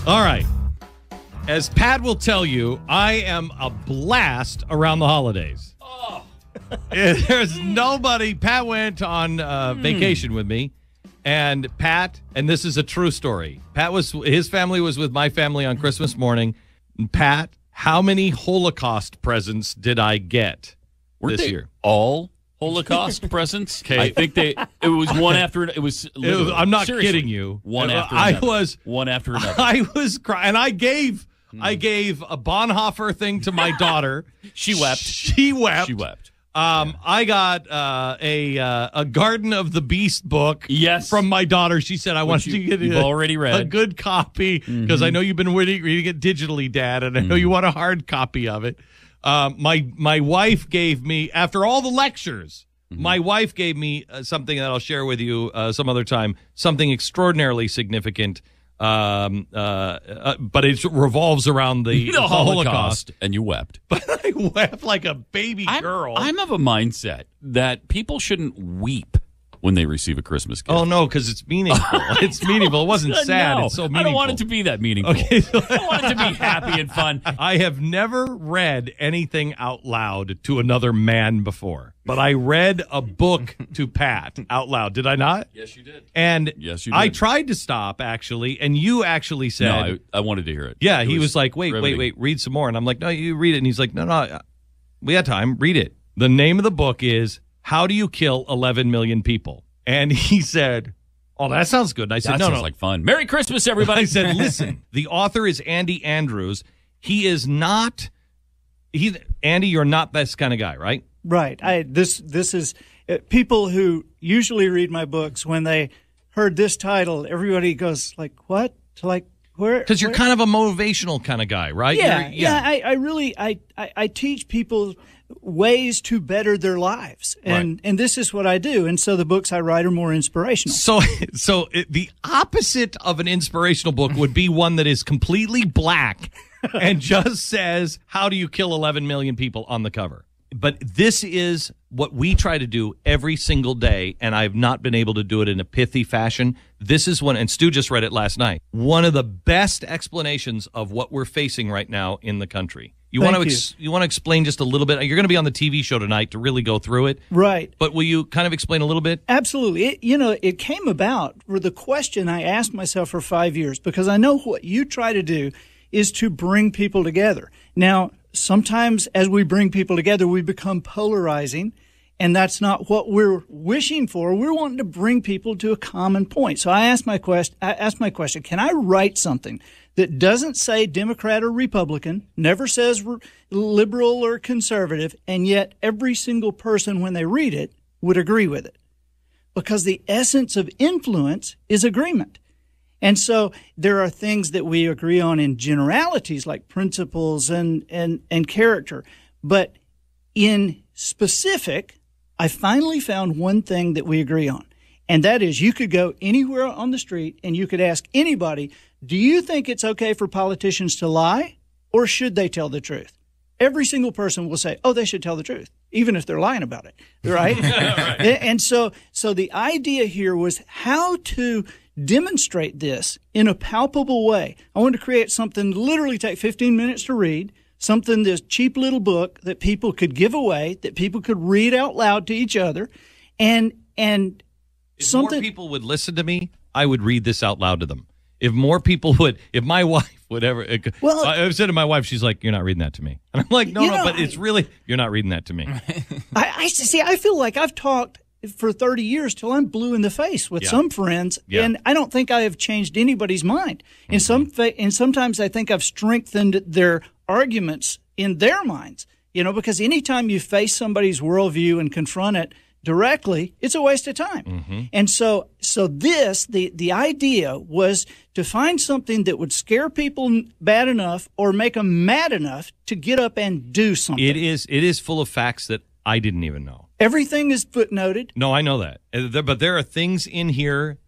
All right. As Pat will tell you, I am a blast around the holidays. Oh. There's nobody. Pat went on vacation with me. And Pat, and this is a true story, his family was with my family on Christmas morning. And Pat, how many Holocaust presents did I get this year? All Holocaust presents? Okay. I think it was one after it was I'm not kidding you. One after another. One after another. I was crying, and I gave a Bonhoeffer thing to my daughter. She wept. She wept. I got a Garden of the Beast book from my daughter. She said, I want to get already read. a good copy because I know you've been reading it digitally, Dad, and I know you want a hard copy of it. My wife gave me, after all the lectures, my wife gave me something that I'll share with you some other time, something extraordinarily significant. But it revolves around the Holocaust. And you wept. But I wept like a baby girl. I'm of a mindset that people shouldn't weep when they receive a Christmas gift. Oh, no, because it's meaningful. It's meaningful. It wasn't sad. No, it's so meaningful. I don't want it to be that meaningful. Okay, so I want it to be happy and fun. I have never read anything out loud to another man before, but I read a book to Pat out loud. Did I not? Yes, you did. And yes, you did. I tried to stop, actually, and you actually said... No, I wanted to hear it. Yeah, he was like, wait, read some more. And I'm like, no, you read it. And he's like, no, we had time. Read it. The name of the book is How Do You Kill 11 Million People? And he said, oh, that sounds good. And I said, that sounds like fun. Merry Christmas, everybody. I said, listen, the author is Andy Andrews. He is not, Andy, you're not this kind of guy, right? Right. This is, people who usually read my books, when they heard this title, everybody goes like, what? To like, where? Because you're kind of a motivational kind of guy, right? Yeah. I really teach people ways to better their lives, and this is what I do. And so the books I write are more inspirational. So the opposite of an inspirational book would be one that is completely black and just says, how do you kill 11 million people on the cover? But this is what we try to do every single day, and I've not been able to do it in a pithy fashion. This is one, and Stu just read it last night, one of the best explanations of what we're facing right now in the country. You want to explain just a little bit? You're going to be on the TV show tonight to really go through it. Right. But will you kind of explain a little bit? Absolutely. It came about with the question I asked myself for 5 years, because I know what you try to do is to bring people together. Now, sometimes as we bring people together, we become polarizing, and that's not what we're wishing for. We're wanting to bring people to a common point. So I asked my question, can I write something that doesn't say Democrat or Republican, never says liberal or conservative, and yet every single person, when they read it, would agree with it? Because the essence of influence is agreement. And so there are things that we agree on in generalities, like principles and character. But in specific, I finally found one thing that we agree on. And that is, you could go anywhere on the street and you could ask anybody, do you think it's okay for politicians to lie, or should they tell the truth? Every single person will say, oh, they should tell the truth, even if they're lying about it, right? Right. And so the idea here was how to demonstrate this in a palpable way. I wanted to create something literally take 15 minutes to read, something, this cheap little book that people could give away, that people could read out loud to each other, and if more people would listen to me, I would read this out loud to them. If more people would, if my wife would ever, well, I've said to my wife, she's like, you're not reading that to me. And I'm like, no, but it's really, you're not reading that to me. I feel like I've talked for 30 years till I'm blue in the face with some friends, and I don't think I have changed anybody's mind. And sometimes I think I've strengthened their arguments in their minds, because anytime you face somebody's worldview and confront it directly, it's a waste of time. Mm-hmm. And so the idea was to find something that would scare people bad enough or make them mad enough to get up and do something. It is full of facts that I didn't even know. Everything is footnoted. No, I know that. But there are things in here,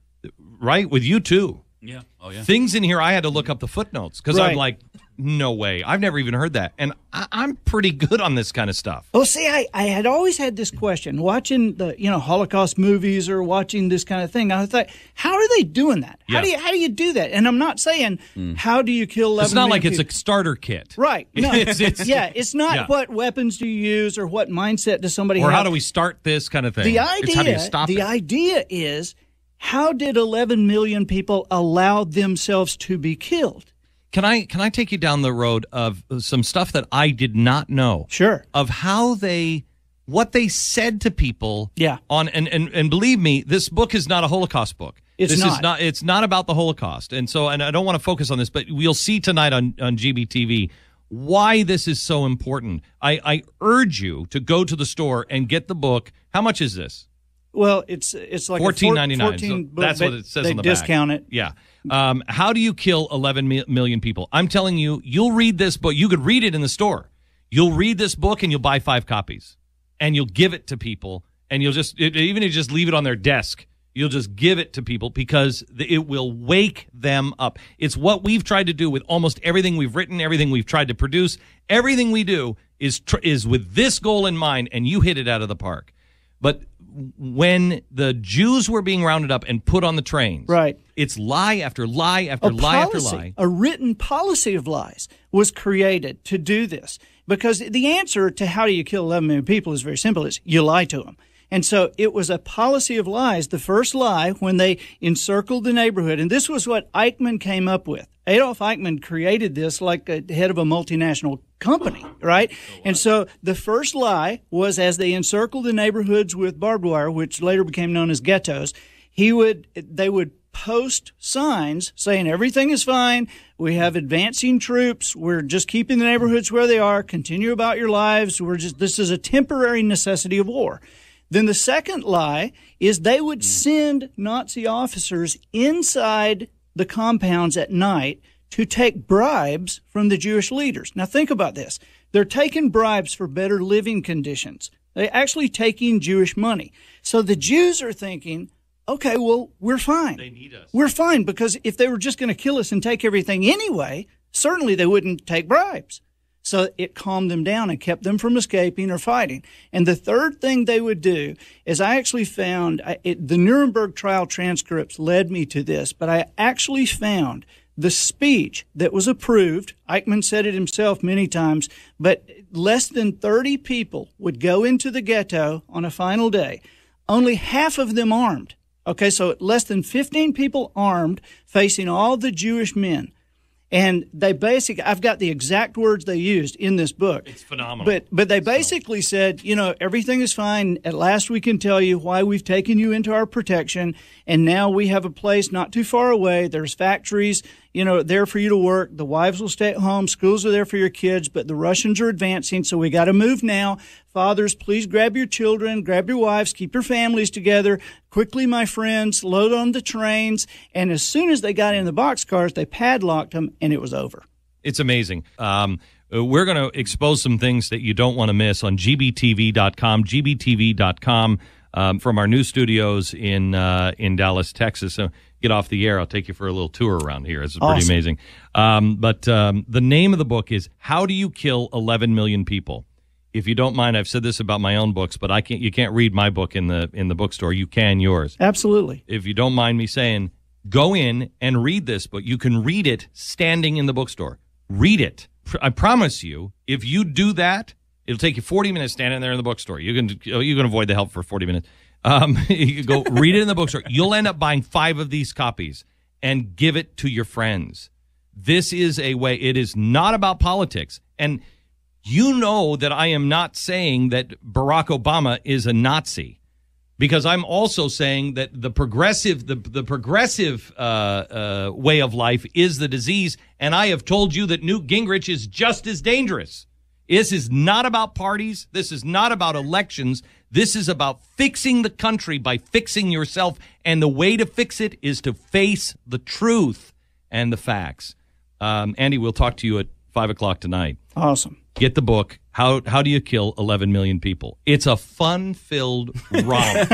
right, with you too. Yeah. Oh, yeah. Things in here I had to look up the footnotes because I'm like, No way. I've never even heard that. And I'm pretty good on this kind of stuff. Well, see, I had always had this question watching the Holocaust movies or watching this kind of thing. I thought, how are they doing that? How do you do that? And I'm not saying how do you kill 11 It's not million like people? it's a starter kit, right? No, it's not Yeah. what weapons do you use or what mindset does somebody have. or how do we start this kind of thing. It's how do you stop it? idea is, how did 11 million people allow themselves to be killed? Can I take you down the road of some stuff that I did not know? Sure. Of what they said to people. Yeah. And believe me, this book is not a Holocaust book. It's not. It's not about the Holocaust. And I don't want to focus on this, but we'll see tonight on GBTV why this is so important. I urge you to go to the store and get the book. How much is this? Well, it's like $14.99. So that's what it says on the back. They discount it. Yeah. How do you kill 11 million people? I'm telling you, you'll read this book. You could read it in the store. You'll read this book and you'll buy 5 copies. And you'll give it to people. And you'll even if you just leave it on their desk, you'll just give it to people because it will wake them up. It's what we've tried to do with almost everything we've written, everything we've tried to produce. Everything we do is with this goal in mind, and you hit it out of the park. But when the Jews were being rounded up and put on the trains, right, it's lie after lie after lie after lie. A written policy of lies was created to do this because the answer to how do you kill 11 million people is very simple. It's you lie to them. And so it was a policy of lies. The first lie when they encircled the neighborhood, and this was what Eichmann came up with. Adolf Eichmann created this like a head of a multinational company, right? And so the first lie was as they encircled the neighborhoods with barbed wire, which later became known as ghettos, they would post signs saying everything is fine, we have advancing troops, we're just keeping the neighborhoods where they are, continue about your lives, this is a temporary necessity of war. Then the second lie is they would send Nazi officers inside the compounds at night to take bribes from the Jewish leaders. Now think about this. They're taking bribes for better living conditions. They're actually taking Jewish money. So the Jews are thinking, okay, well, we're fine. They need us. We're fine because if they were just going to kill us and take everything anyway, certainly they wouldn't take bribes. So it calmed them down and kept them from escaping or fighting. And the third thing they would do is I actually found the Nuremberg trial transcripts led me to this, but I actually found the speech that was approved. Eichmann said it himself many times, but less than 30 people would go into the ghetto on a final day, only half of them armed. Okay, so less than 15 people armed facing all the Jewish men. And they I've got the exact words they used in this book. It's phenomenal. But they basically said, everything is fine. At last we can tell you why we've taken you into our protection. And now we have a place not too far away. There's factories, there for you to work. The wives will stay at home. Schools are there for your kids. But the Russians are advancing, so we got to move now. Fathers, please grab your children, grab your wives, keep your families together. Quickly, my friends, load on the trains. And as soon as they got in the boxcars, they padlocked them, and it was over. It's amazing. We're going to expose some things that you don't want to miss on gbtv.com, gbtv.com, from our new studios in Dallas, Texas. So get off the air. I'll take you for a little tour around here. It's pretty amazing. But the name of the book is How Do You Kill 11 Million People? If you don't mind, I've said this about my own books, but you can't read my book in the bookstore. You can yours. Absolutely. If you don't mind me saying, go in and read this book. You can read it standing in the bookstore. Read it. I promise you, if you do that, it'll take you 40 minutes standing there in the bookstore. You can avoid the help for 40 minutes. You go read it in the bookstore. You'll end up buying 5 of these copies and give it to your friends. This is a way. It is not about politics. And you know that I am not saying that Barack Obama is a Nazi, because I'm also saying that the progressive way of life is the disease, and I have told you that Newt Gingrich is just as dangerous. This is not about parties. This is not about elections. This is about fixing the country by fixing yourself, and the way to fix it is to face the truth and the facts. Andy, we'll talk to you at 5 o'clock tonight. Awesome. Get the book, How Do You Kill 11 Million People? It's a fun-filled romp.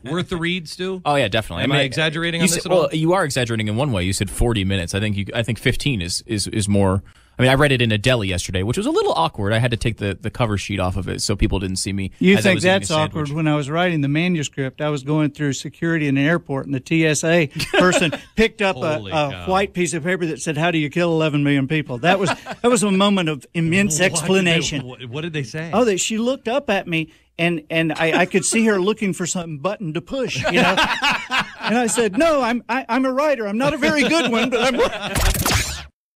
Worth the read, Stu? Oh, yeah, definitely. Am I exaggerating on this at all? Well, you are exaggerating in one way. You said 40 minutes. I think 15 is more I mean, I read it in a deli yesterday, which was a little awkward. I had to take the cover sheet off of it so people didn't see me. You as I think was eating a that's sandwich. awkward? When I was writing the manuscript, I was going through security in an airport, and the TSA person picked up a white piece of paper that said, "How do you kill 11 million people?" That was a moment of immense explanation. What did they say? Oh, she looked up at me, and I could see her looking for some button to push, you know. And I said, "No, I'm a writer. I'm not a very good one, but I'm."